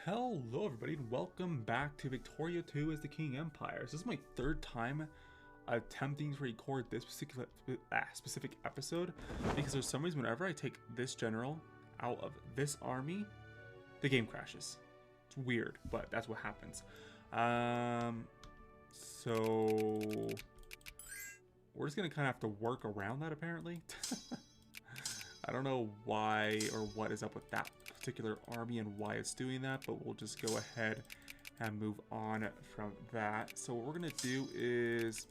Hello everybody and welcome back to Victoria 2 as the King Empire. This is my third time attempting to record this specific episode because for some reason whenever I take this general out of this army, the game crashes. It's weird, but that's what happens. So we're just gonna kind of have to work around that apparently. I don't know why or what is up with that particular army and why it's doing that, but we'll just go ahead and move on from that. So what we're gonna do is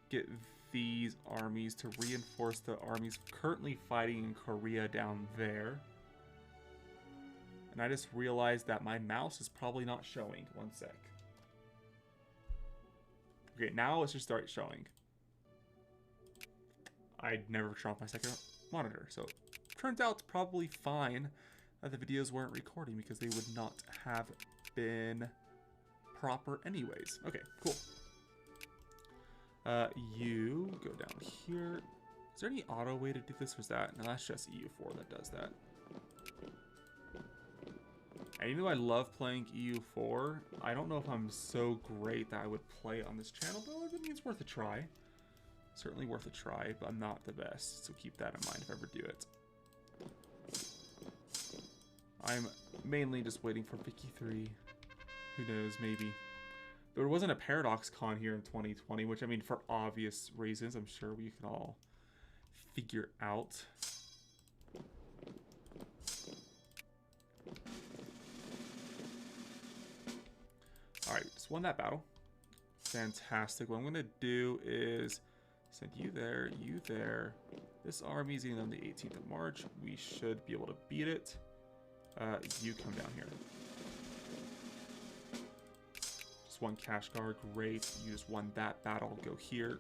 get these armies to reinforce the armies currently fighting in Korea down there. And I just realized that my mouse is probably not showing. One sec. Okay, now let's just start showing. I'd never turn off my second monitor, so turns out it's probably fine that the videos weren't recording because they would not have been proper anyways. Okay, cool. You go down here. Is there any auto way to do this? Was that? No, that's just EU4 that does that. And even though I love playing EU4, I don't know if I'm so great that I would play on this channel, but I mean, it's worth a try. Certainly worth a try, but I'm not the best, so keep that in mind if I ever do it. I'm mainly just waiting for Vicky 3. Who knows, maybe. There wasn't a Paradox Con here in 2020, which I mean, for obvious reasons, I'm sure we can all figure out. Alright, just won that battle. Fantastic. What I'm going to do is send you there, you there. This army is getting on the 18th of March. We should be able to beat it. You come down here. Just one cash guard, great. You just won that battle, go here.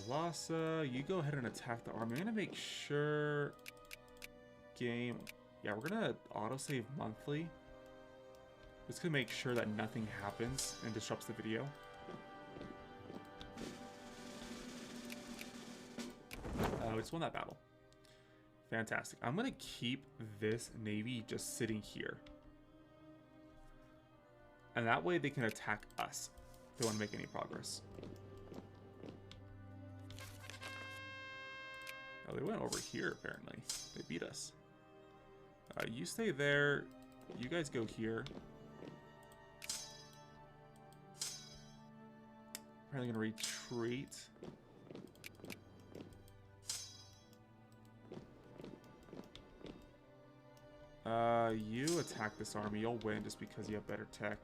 Lhasa, you go ahead and attack the army. I'm gonna make sure game, yeah, we're gonna autosave monthly. Just gonna make sure that nothing happens and disrupts the video. We just won that battle. Fantastic. I'm going to keep this navy just sitting here. And that way they can attack us if they want to make any progress. Oh, they went over here apparently. They beat us. You stay there. You guys go here. Apparently going to retreat. You attack this army. You'll win just because you have better tech.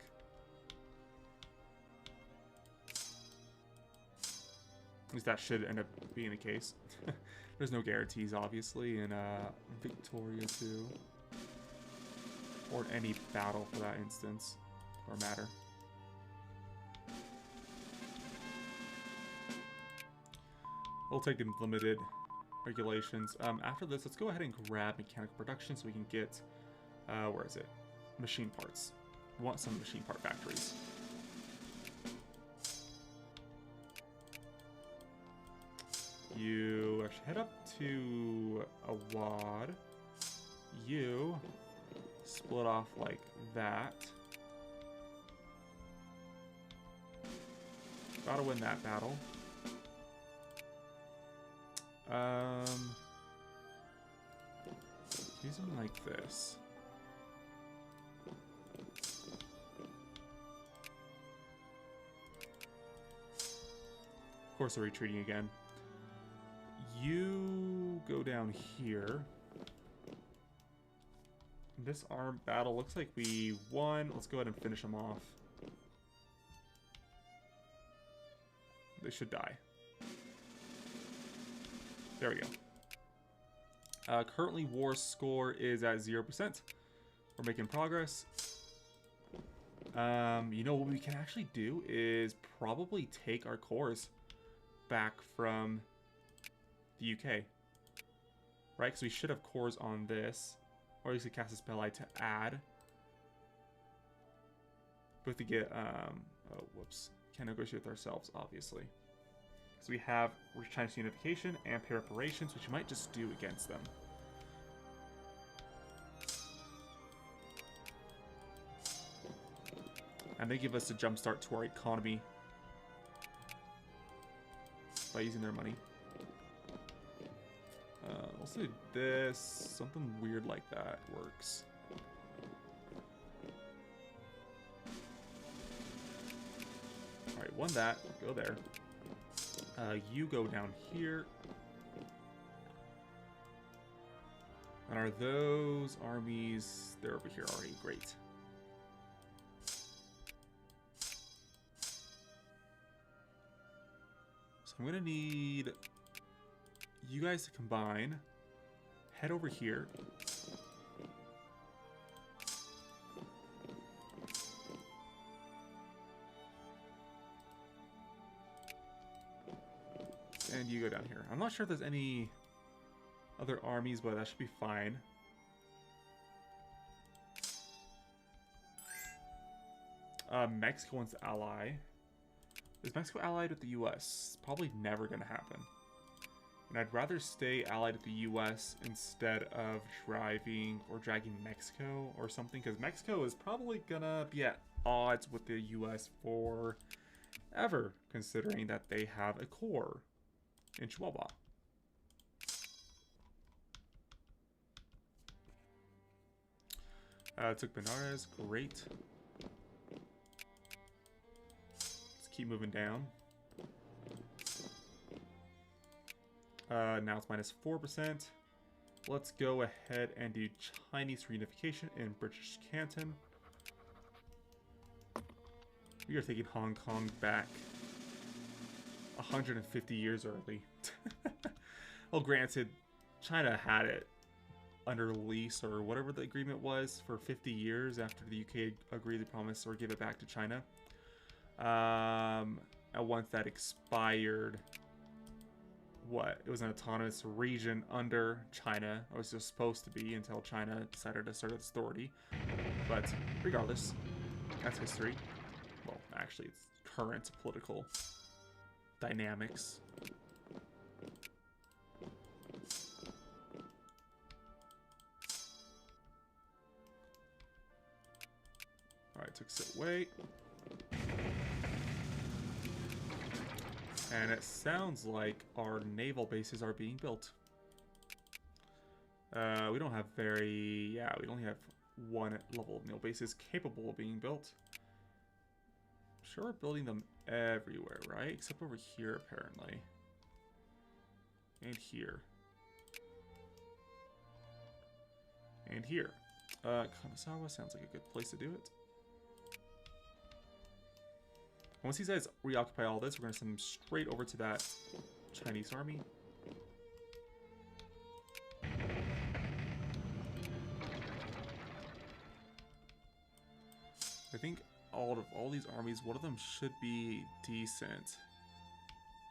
At least that should end up being the case. There's no guarantees, obviously, in Victoria 2. Or in any battle, for that instance. Or matter. We'll take the limited regulations. After this, let's go ahead and grab mechanical production so we can get, where is it? Machine parts. We want some machine part factories. You actually head up to Awad. You split off like that. Gotta win that battle. Do something like this. Of course they're retreating again. You go down here. This arm battle looks like we won. Let's go ahead and finish them off. They should die. There we go. Currently, war score is at 0%. We're making progress. You know what we can actually do is probably take our cores back from the UK. Right? Because we should have cores on this. Or at least we cast a spell to add. We have to get, oh, whoops. Can't negotiate with ourselves, obviously. So we have Chinese unification and pay reparations, which you might just do against them. And they give us a jump start to our economy by using their money. Let's do this. Something weird like that works. Alright, won that. Go there. You go down here. And are those armies... They're over here already. Great. So I'm going to need you guys to combine. Head over here. And you go down here. I'm not sure if there's any other armies, but that should be fine. Mexico wants to ally. Is Mexico allied with the US? Probably never going to happen. And I'd rather stay allied with the US instead of driving or dragging Mexico or something, because Mexico is probably going to be at odds with the US forever, considering that they have a core in Chihuahua. Took Benares, great. Let's keep moving down. Now it's minus 4%. Let's go ahead and do Chinese reunification in British Canton. We are taking Hong Kong back 150 years early. Well, granted, China had it under lease or whatever the agreement was for 50 years after the UK agreed to promise or give it back to China. And once that expired, it was an autonomous region under China. It was just supposed to be until China decided to assert its authority. But regardless, that's history. Well, actually, it's current political dynamics. Alright, took Silway. And it sounds like our naval bases are being built. We don't have we only have one level of naval bases capable of being built. I'm sure we're building them everywhere, right? Except over here, apparently. And here. And here. Kanazawa sounds like a good place to do it. Once these guys reoccupy all this, we're going to send them straight over to that Chinese army. I think out of all these armies, one of them should be decent.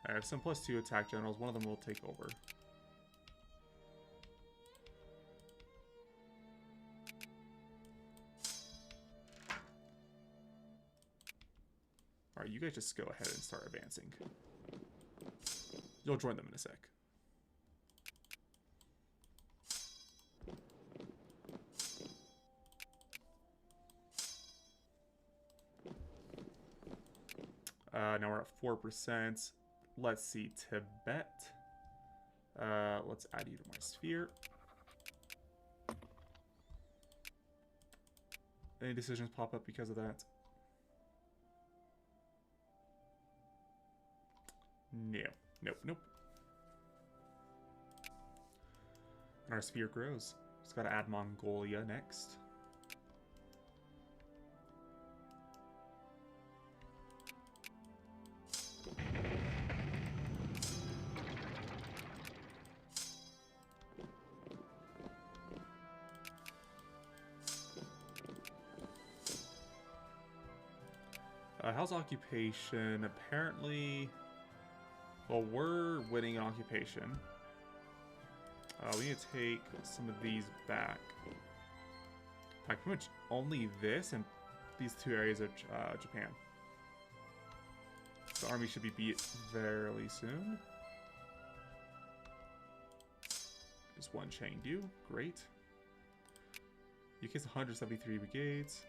I have some +2 attack generals. One of them will take over. Alright, you guys just go ahead and start advancing. You'll join them in a sec. Now we're at 4%. Let's see, Tibet. Let's add you to my sphere. Any decisions pop up because of that? No. Nope, nope. And our sphere grows. Just gotta add Mongolia next. How's occupation? Apparently... Well, we're winning an occupation. We need to take some of these back. In fact, pretty much only this and these two areas of Japan. The army should be beat fairly soon. There's one Chengdu. Great. UK's 173 brigades.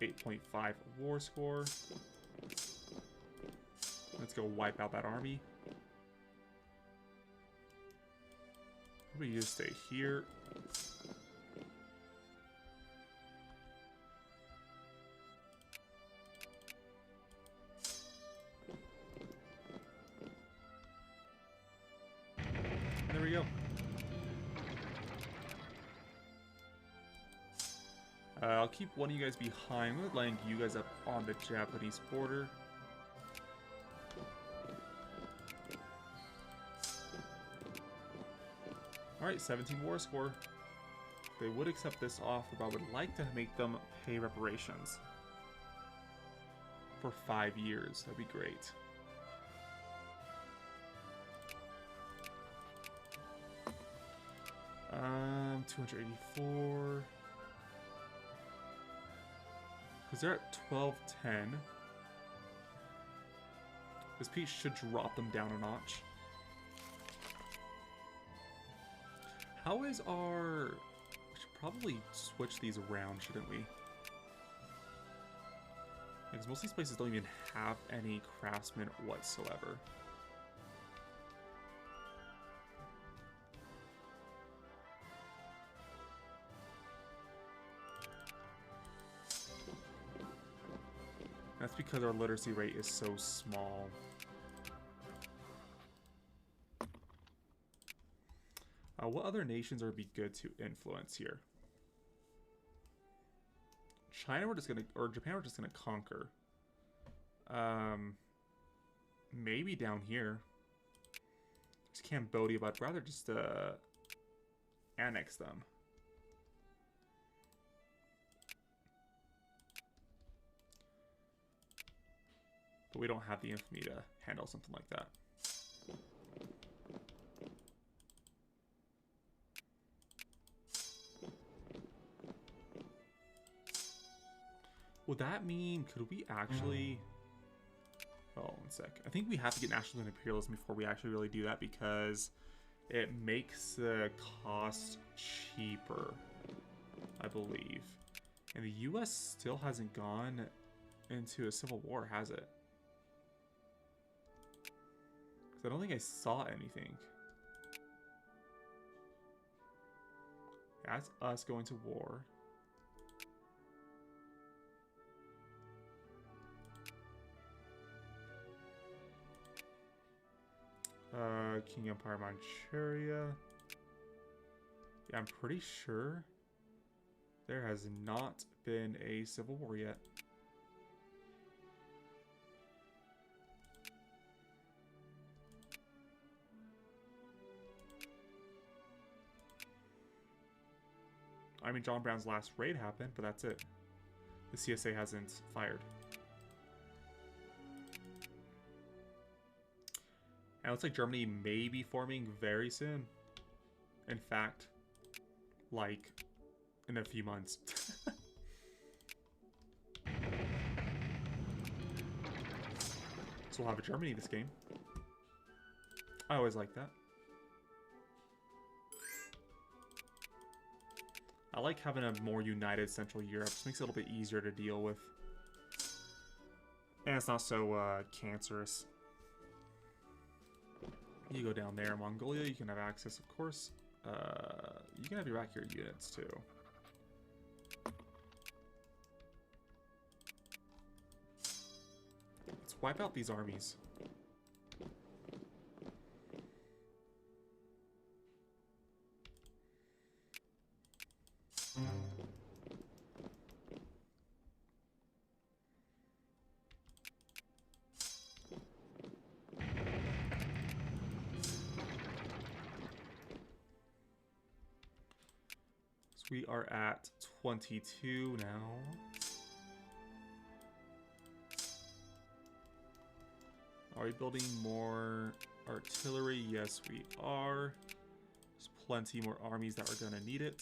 8.5 war score. Let's go wipe out that army. Everybody just stay here. There we go. I'll keep one of you guys behind. I'm going to land you guys up on the Japanese border. Alright, 17 war score. They would accept this offer, but I would like to make them pay reparations. For 5 years. That'd be great. Um, 284. Because they're at 1210. This piece should drop them down a notch. How is our... We should probably switch these around, shouldn't we? Because most of these places don't even have any craftsmen whatsoever. That's because our literacy rate is so small. What other nations would be good to influence here? China we're just gonna, or Japan we're just gonna conquer. Maybe down here. It's Cambodia, but I'd rather just annex them. But we don't have the infamy to handle something like that. Would that mean, could we actually... Oh, one sec. I think we have to get nationalism and imperialism before we actually really do that because it makes the cost cheaper, I believe. And the US still hasn't gone into a civil war, has it? Because I don't think I saw anything. That's us going to war. King Empire Manchuria. Yeah, I'm pretty sure there has not been a civil war yet. I mean, John Brown's last raid happened, but that's it. The CSA hasn't fired. And it looks like Germany may be forming very soon. In fact, like, in a few months. So we'll have a Germany this game. I always like that. I like having a more united Central Europe. It just makes it a little bit easier to deal with. And it's not so cancerous. You go down there, Mongolia, you can have access, of course. You can have your accurate units, too. Let's wipe out these armies. We are at 22 now. Are we building more artillery? Yes, we are. There's plenty more armies that are going to need it.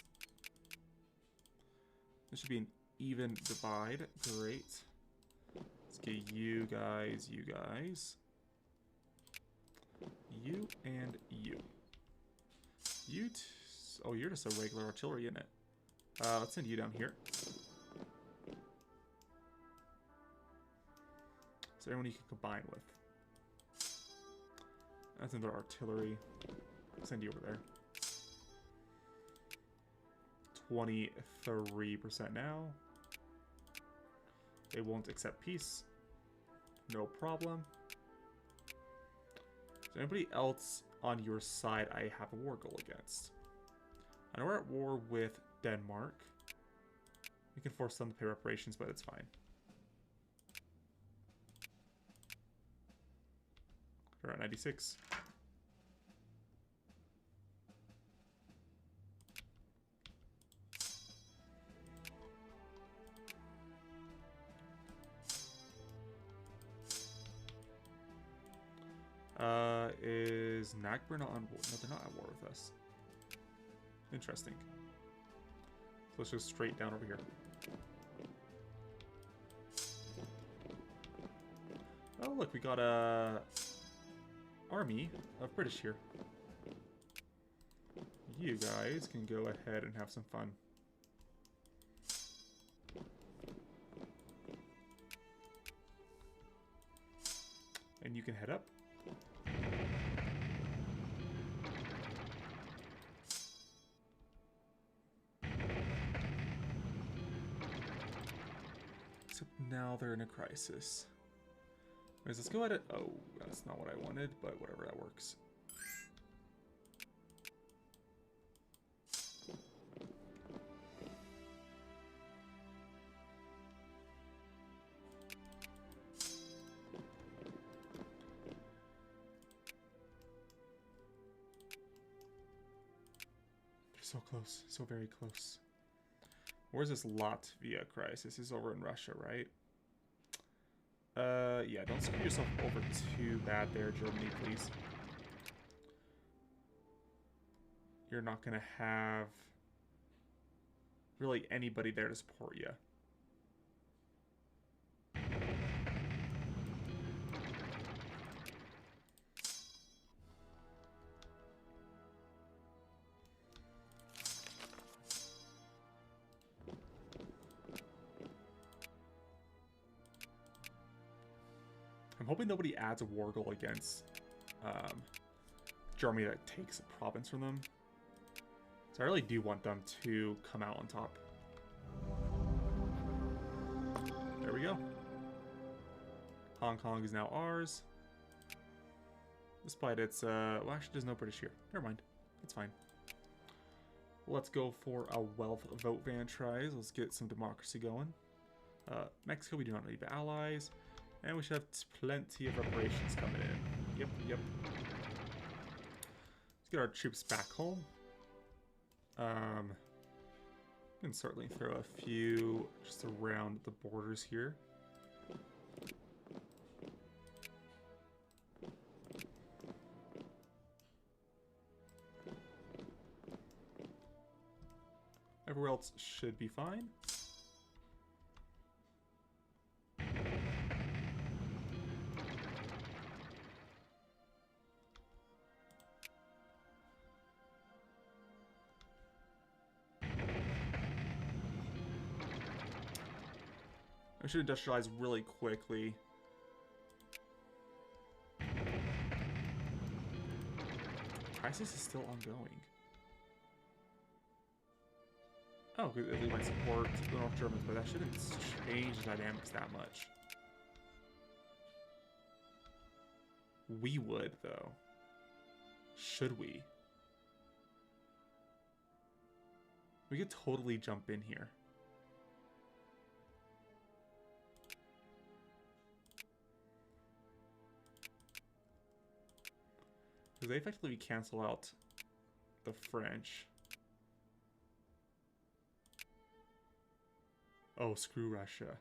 This should be an even divide. Great. Let's get you guys, you guys. You and you. You oh, you're just a regular artillery, isn't it? Let's send you down here. So anyone you can combine with. That's another artillery. I'll send you over there. 23% now. They won't accept peace. No problem. Is there anybody else on your side I have a war goal against? I know we're at war with Denmark. We can force them to pay reparations, but it's fine. We're at 96. Is Nagpur not on war? No, they're not at war with us. Interesting. So let's go straight down over here. Oh, look, we got a army of British here. You guys can go ahead and have some fun. And you can head up. Except now they're in a crisis. Anyways, let's go at it. Oh, that's not what I wanted, but whatever, that works. So close, so very close. Where's this Latvia crisis? This is over in Russia, right? Yeah, don't screw yourself over too bad there, Germany, please. You're not gonna have really anybody there to support you. I'm hoping nobody adds a war goal against Germany that takes a province from them. So I really do want them to come out on top. There we go. Hong Kong is now ours. Despite its, well, actually there's no British here. Never mind. It's fine. Let's go for a wealth vote van tries. Let's get some democracy going. Mexico, we do not need allies. And we should have plenty of reparations coming in. Yep, yep. Let's get our troops back home. Can certainly throw a few just around the borders here. Everywhere else should be fine. I should industrialize really quickly. Crisis is still ongoing. Oh, Italy might support the North Germans, but that shouldn't change the dynamics that much. We would, though. Should we? We could totally jump in here. Because they effectively cancel out the French. Oh, screw Russia.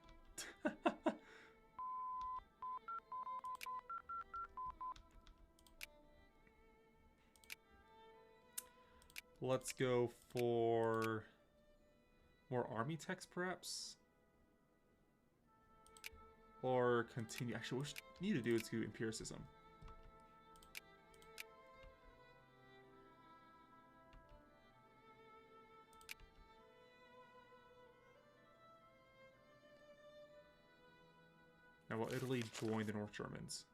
Let's go for more army techs, perhaps? Or continue. Actually, what we need to do is do empiricism. Now will Italy join the North Germans?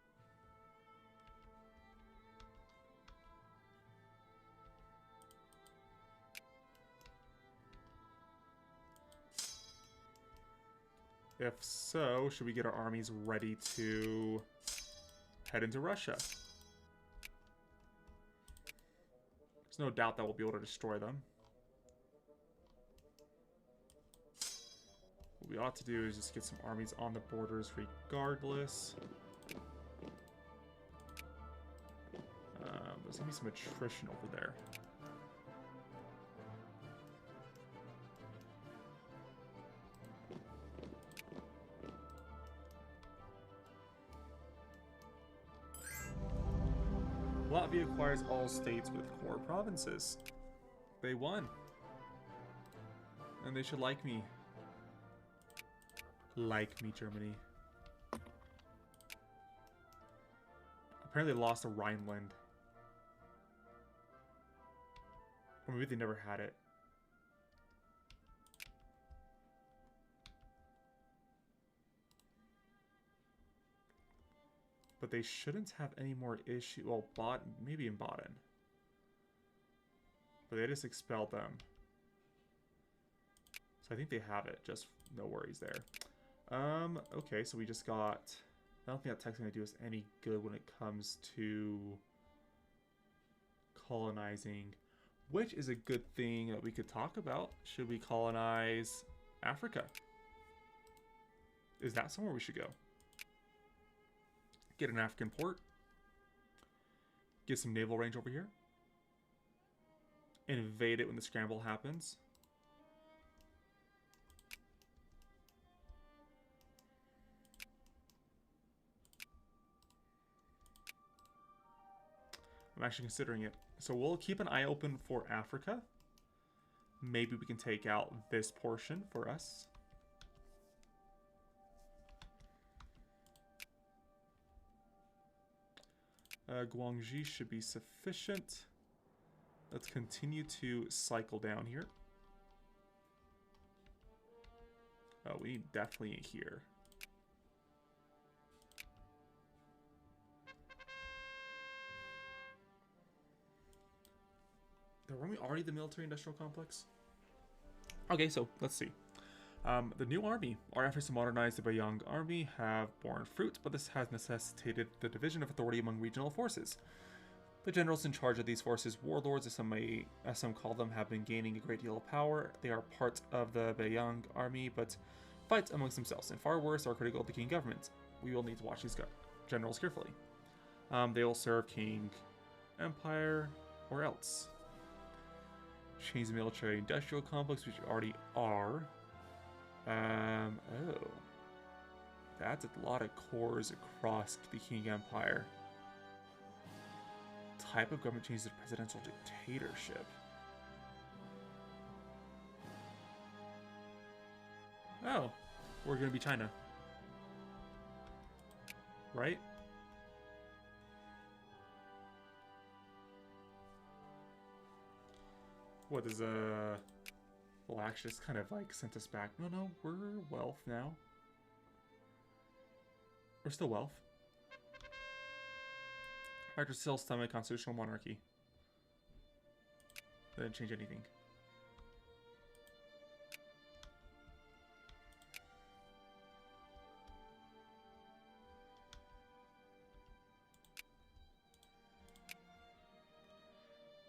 If so, should we get our armies ready to head into Russia? There's no doubt that we'll be able to destroy them. What we ought to do is just get some armies on the borders regardless. There's going to be some attrition over there. Latvia acquires all states with core provinces. They won. And they should like me. Like me, Germany. Apparently they lost to Rhineland. Or maybe they never had it. But they shouldn't have any more issue. Well, maybe in Baden. But they just expelled them. So I think they have it. Just no worries there. Okay, so we just got... I don't think that tech's going to do us any good when it comes to colonizing. Which is a good thing that we could talk about. Should we colonize Africa? Is that somewhere we should go? Get an African port. Get some naval range over here. Invade it when the scramble happens. I'm actually considering it. So we'll keep an eye open for Africa. Maybe we can take out this portion for us. Guangxi should be sufficient. Let's continue to cycle down here. Oh, we need definitely here. Weren't we already the military-industrial complex? Okay, so let's see. The new army. Our efforts to modernize the Beiyang army have borne fruit, but this has necessitated the division of authority among regional forces. The generals in charge of these forces, warlords as some call them, have been gaining a great deal of power. They are part of the Beiyang army, but fight amongst themselves, and far worse, are critical of the King government. We will need to watch these generals carefully. They will serve King Empire or else. Change the military-industrial complex, which we already are. Oh. That's a lot of cores across the King Empire. Type of government changes to presidential dictatorship. Oh. We're gonna be China. Right? What is well, actually, it's kind of like sent us back. No, we're wealth now. We're still wealth. Factor still semi-constitutional monarchy. That didn't change anything.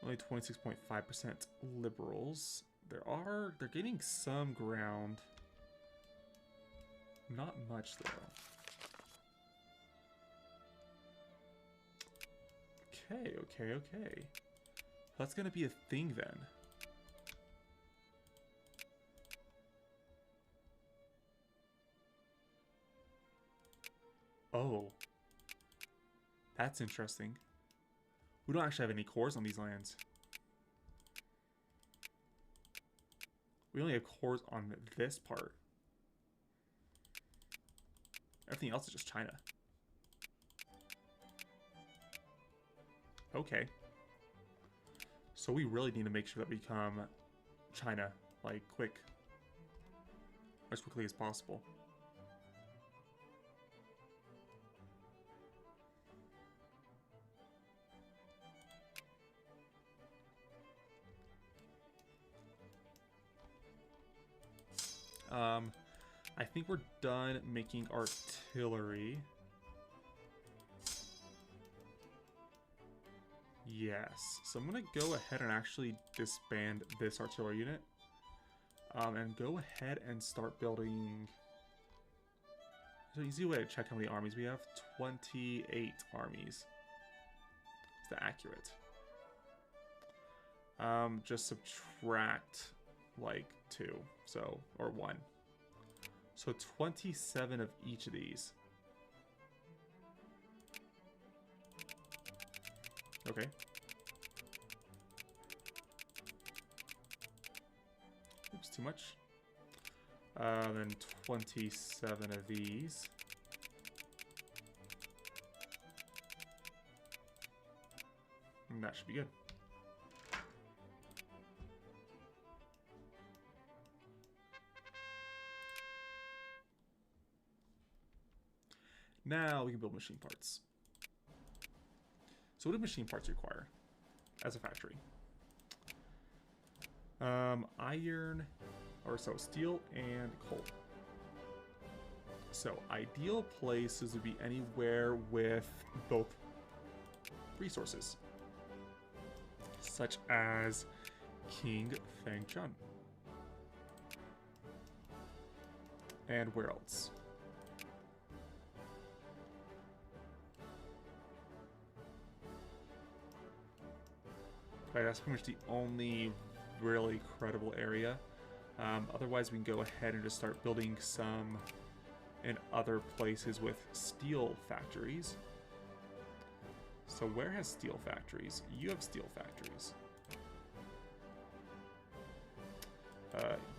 Only 26.5% liberals. They're getting some ground. Not much though. Okay. That's gonna be a thing then. Oh. That's interesting. We don't actually have any cores on these lands. We only have cores on this part. Everything else is just China. Okay. So we really need to make sure that we become China, like, quick. As quickly as possible. I think we're done making artillery. Yes, so I'm gonna go ahead and actually disband this artillery unit. And go ahead and start building... So easy way to check how many armies we have. 28 armies. Is that accurate? Just subtract like 2, so, or 1. So 27 of each of these. Okay. Oops, too much. Then 27 of these. And that should be good. Now we can build machine parts. So what do machine parts require as a factory? Iron, or so steel and coal. So ideal places would be anywhere with both resources, such as King Fengchun. And where else? Right, that's pretty much the only really credible area. Otherwise, we can go ahead and just start building some in other places with steel factories. So where has steel factories? You have steel factories.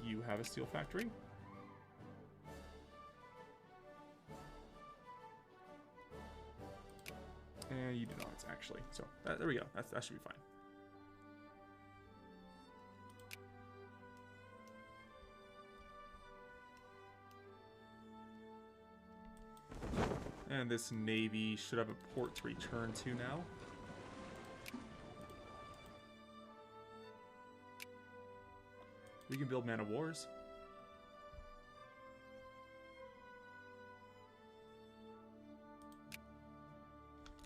You have a steel factory. And you do not, actually. So there we go. That should be fine. And this navy should have a port to return to now. We can build man-of-wars.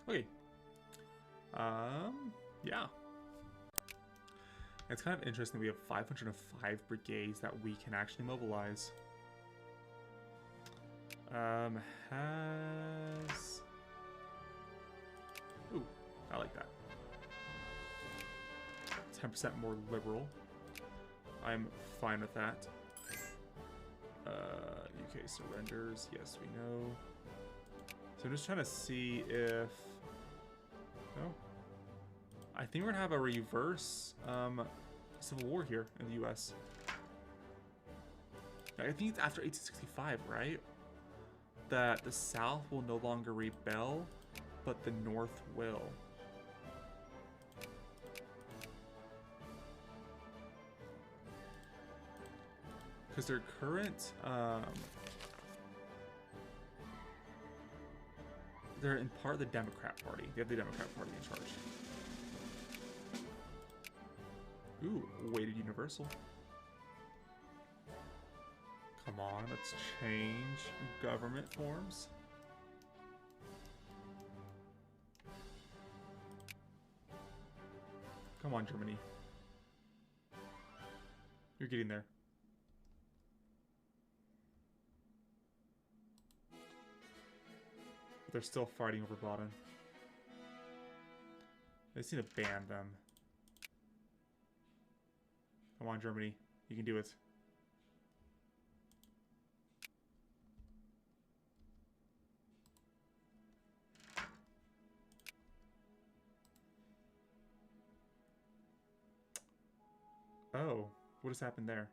Okay. Yeah. It's kind of interesting we have 505 brigades that we can actually mobilize. Has... Ooh, I like that. 10% more liberal. I'm fine with that. UK surrenders. Yes, we know. So I'm just trying to see if... No? I think we're gonna have a reverse civil war here in the US. I think it's after 1865, right? That the South will no longer rebel, but the North will. Because their current, they're in part the Democrat Party. They have the Democrat Party in charge. Ooh, weighted universal. Come on, let's change government forms. Come on, Germany. You're getting there. But they're still fighting over Baden. They just need to ban them. Come on, Germany. You can do it. Oh, what has happened there?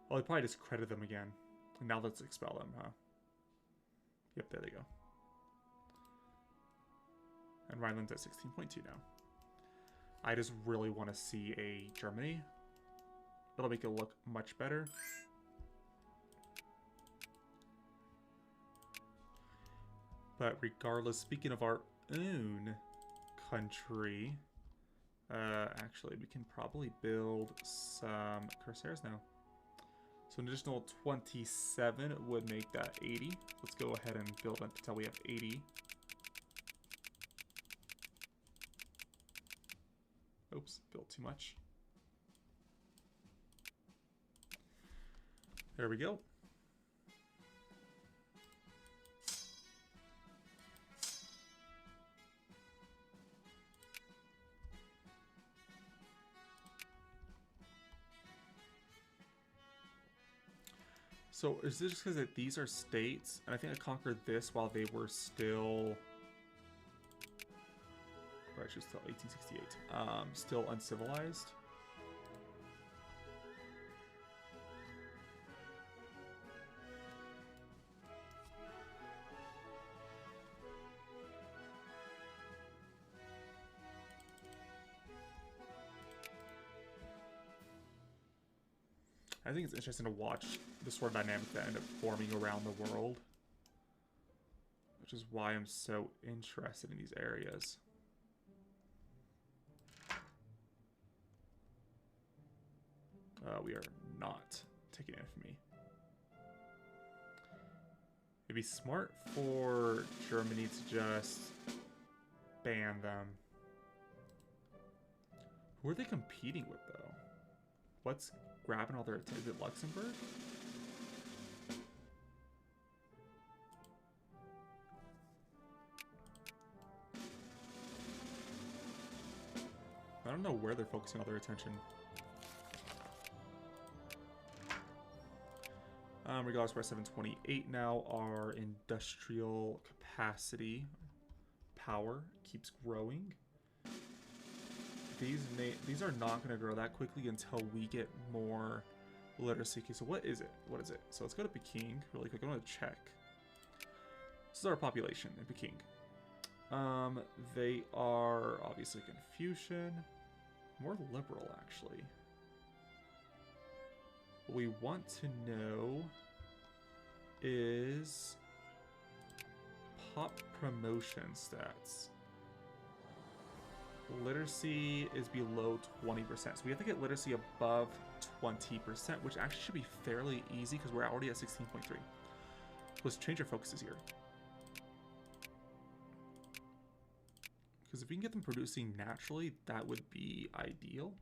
Well, they probably discredited them again. And now let's expel them, huh? Yep, there they go. And Rhineland's at 16.2 now. I just really want to see a Germany. It'll make it look much better. But regardless, speaking of our own country, Actually, we can probably build some Corsairs now. So an additional 27 would make that 80. Let's go ahead and build until we have 80. Oops, built too much. There we go. So is this just because these are states? And I think I conquered this while they were still... Right, just still 1868. Still uncivilized. I think it's interesting to watch the sort of dynamic that end up forming around the world, which is why I'm so interested in these areas. We are not taking it from me. It'd be smart for Germany to just ban them. Who are they competing with, though? What's grabbing all their attention? Is it Luxembourg? I don't know where they're focusing all their attention. Regardless, we're at 728 now. Our industrial capacity, power, keeps growing. These are not going to grow that quickly until we get more literacy. Okay, so what is it? What is it? So let's go to Peking really quick. I want to check. This is our population in Peking. They are obviously Confucian, more liberal actually. What we want to know is pop promotion stats. Literacy is below 20%. So we have to get literacy above 20%, which actually should be fairly easy because we're already at 16.3. Let's change our focuses here. Because if we can get them producing naturally, that would be ideal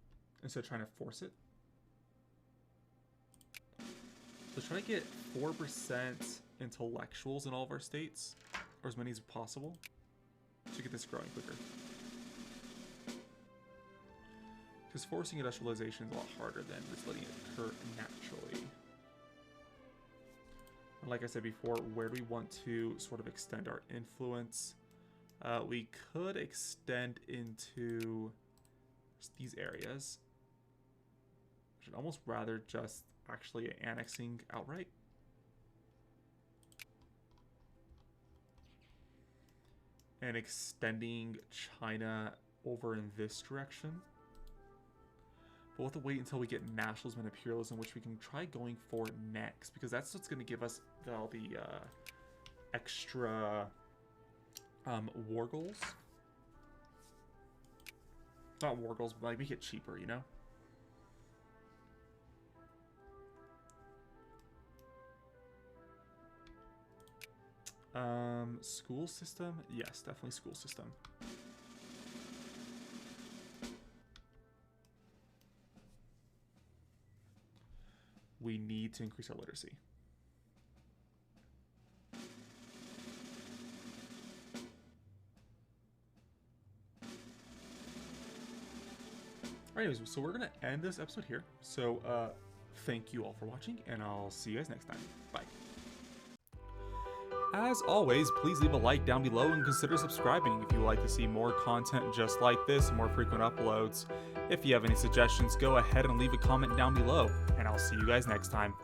instead of trying to force it. So try to get 4% intellectuals in all of our states, or as many as possible, to get this growing quicker. Because forcing industrialization is a lot harder than just letting it occur naturally. And like I said before, where do we want to sort of extend our influence? We could extend into these areas. I should almost rather just actually annexing outright. And extending China over in this direction. But we'll have to wait until we get nationalism and imperialism, which we can try going for next, because that's what's going to give us all the extra war goals. Not war goals, but like make it cheaper, you know? School system? Yes, definitely school system. We need to increase our literacy. Anyways, so we're going to end this episode here. So thank you all for watching, and I'll see you guys next time. Bye. As always, please leave a like down below and consider subscribing if you would like to see more content just like this, more frequent uploads. If you have any suggestions, go ahead and leave a comment down below, and I'll see you guys next time.